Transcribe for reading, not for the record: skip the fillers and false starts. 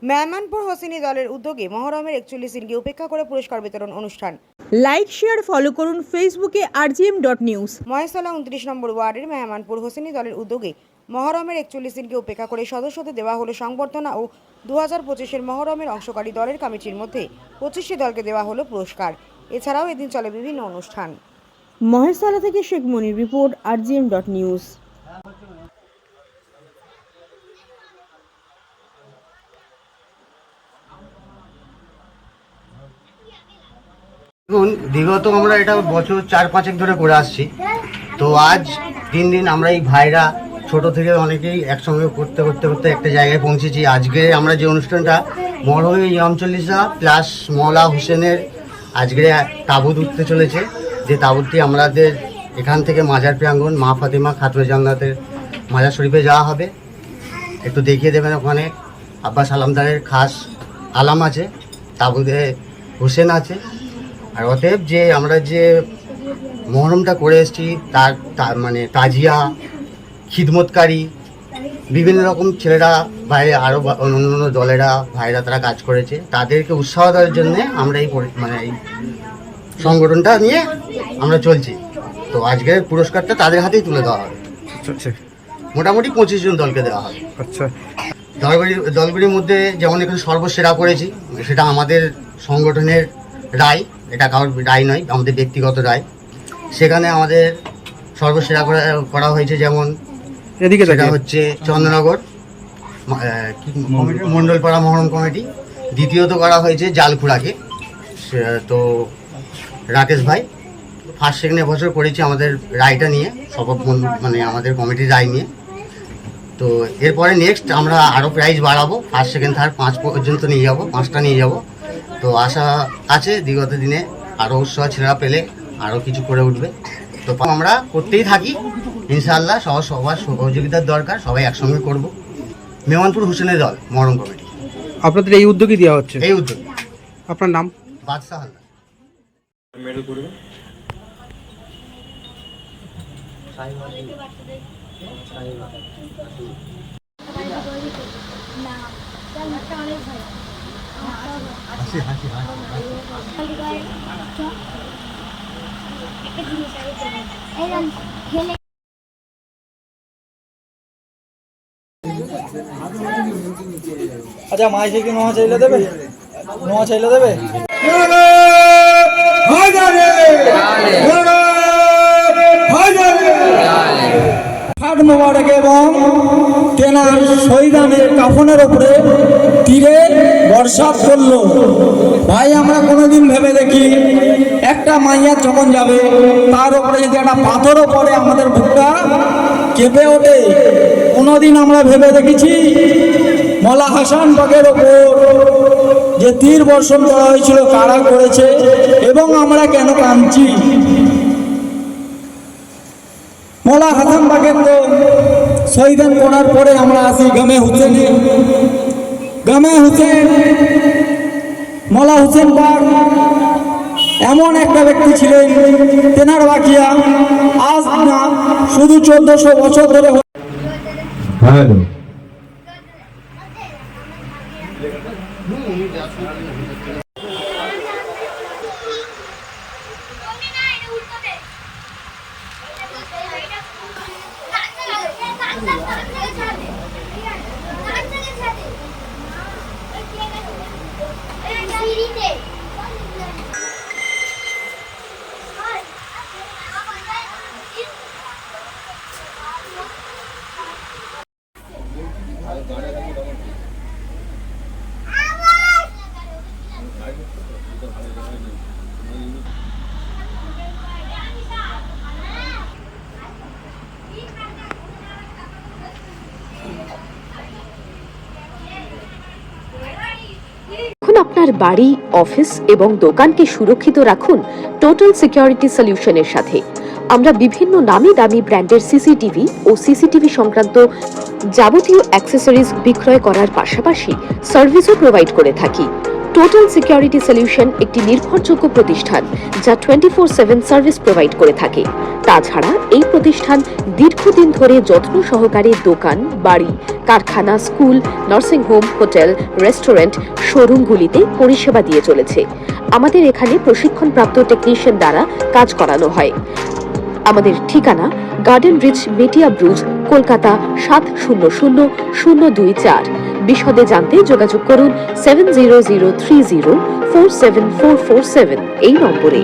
মেহমানপুর হোসেনি দলের উদ্যোগে মহরমের 41 দিনকে উপেক্ষা করে পুরস্কার বিতরণ অনুষ্ঠান। লাইক শেয়ার ফলো করুন ফেসবুকে rgm.news। মহেশতলা 29 নম্বর ওয়ার্ডের মেহমানপুর হোসেনি দলের উদ্যোগে মহরমের 41 দিনকে উপেক্ষা করে সদস্যদের দেওয়া হলো সংবর্ধনা ও 2025-এর মহরমের অংশকারী দলের কমিটির মধ্যে 25টি দলকে দেওয়া হলো পুরস্কার। এছাড়াও এদিন চলে বিভিন্ন অনুষ্ঠান। মহেশতলা থেকে শেখ মনির রিপোর্ট rgm.news। দেখুন, বিগত আমরা এটা বছর 4-5 ধরে করে আসছি। তো আজ দিন দিন আমরা এই ভাইরা ছোট থেকে অনেকেই একসঙ্গে করতে করতে করতে একটা জায়গায় পৌঁছেছি। আজকে আমরা যে অনুষ্ঠানটা মহরমে ইমাম চল্লিশা প্লাস মওলা হোসেনের আজকে তাবুত উঠতে চলেছে, যে তাবুতটি আমাদের এখান থেকে মাজার প্রাঙ্গণ মা ফাতেমা খাতুনে জান্নাতের মাজার শরীফে যাওয়া হবে। একটু দেখিয়ে দেবেন, ওখানে আব্বাস আলামদারের খাস আলাম আছে, তাবুতে হোসেন আছে। আর অতএব যে আমরা যে মহরমটা করে এসেছি তার মানে তাজিয়া খিদমতকারী বিভিন্ন রকম ছেলেরা বাইরে আরও অন্য দলেরা ভাইরা তারা কাজ করেছে, তাদেরকে উৎসাহ দেওয়ার জন্যে আমরা এই সংগঠনটা নিয়ে আমরা চলছি। তো আজকের পুরস্কারটা তাদের হাতেই তুলে দেওয়া হবে। মোটামুটি 25 জন দলকে দেওয়া হবে। আচ্ছা, দলগুলির মধ্যে যেমন এখানে সর্বসেরা করেছি, সেটা আমাদের সংগঠনের রায়, এটা কারোর রায় নয়, আমাদের ব্যক্তিগত রায়। সেখানে আমাদের সর্বসেরা করা হয়েছে, যেমন সেটা হচ্ছে চন্দ্রনগর মণ্ডলপাড়া মহরম কমিটি। দ্বিতীয়ত করা হয়েছে জালকুড়াকে, তো রাকেশ ভাই। ফার্স্ট সেকেন্ড বছর করেছি আমাদের রায়টা নিয়ে, মানে আমাদের কমিটির রায় নিয়ে। তো এরপরে নেক্সট আমরা আরও প্রাইজ বাড়াবো, ফার্স্ট সেকেন্ড থার্ড 5 পর্যন্ত নিয়ে যাব, 5টা নিয়ে যাব। তো আশা আছে বিগত দিনে আরও উৎসাহ ছেলেরা পেলে আরও কিছু করে উঠবে। তো আমরা করতেই থাকি ইনশাআল্লাহ। সবার সহযোগিতার দরকার, সবাই একসঙ্গে করব। মেহমানপুর হোসেনের দল মহরম কমিটি আপনাদের এই উদ্যোগই দেওয়া হচ্ছে? এই উদ্যোগ। আপনার নাম? বাদশাহ হালদার। আচ্ছা, মাই থেকে নোয়া চাইলে দেবে, নোয়া চাইলে দেবে। মোবারক এবং তেনার শহীদানের কাফনের ওপরে তীরে বর্ষাত করলো। ভাই, আমরা কোনোদিন ভেবে দেখি একটা মাইয়া যখন যাবে তার উপরে যদি একটা পাথরও পড়ে আমাদের বুকটা কেঁপে ওঠে। কোনোদিন আমরা ভেবে দেখেছি মওলা হাসান বাগের ওপর যে তীর বর্ষণ করা হয়েছিল কারা করেছে এবং আমরা কেন কাঁদছি? মওলা হাসান বাগের তো শহীদান করার পরে আমরা আসি গামে হুসেনে। গামে হুসেন, মওলা হুসেন বাগ এমন একটা ব্যক্তি ছিলেন, তেনার বাকিয়া আজ না শুধু 1400 বছর ধরে। আপনার বাড়ি, অফিস এবং দোকানকে সুরক্ষিত রাখুন টোটাল সিকিউরিটি সলিউশনের সাথে। আমরা বিভিন্ন নামি দামি ব্র্যান্ডের সিসিটিভি ও সিসিটিভি সংক্রান্ত যাবতীয় অ্যাক্সেসরিজ বিক্রয় করার পাশাপাশি সার্ভিসও প্রোভাইড করে থাকি। টোটাল সিকিউরিটি সলিউশন একটি নির্ভরযোগ্য প্রতিষ্ঠান যা 24/7 সার্ভিস প্রোভাইড করে থাকে। তাছাড়া এই প্রতিষ্ঠান দীর্ঘদিন ধরে যত্ন সহকারে দোকান, বাড়ি, কারখানা, school, nursing home, hotel, restaurant, শোরুমগুলিতে পরিষেবা দিয়ে চলেছে। আমাদের এখানে প্রশিক্ষণপ্রাপ্ত টেকনিশিয়ান দ্বারা কাজ করানো হয়। আমাদের ঠিকানা গার্ডেন রিচ, মেটিয়া ব্রুজ, কলকাতা 700024। বিশদে জানতে যোগাযোগ করুন 7003047447 এই নম্বরে।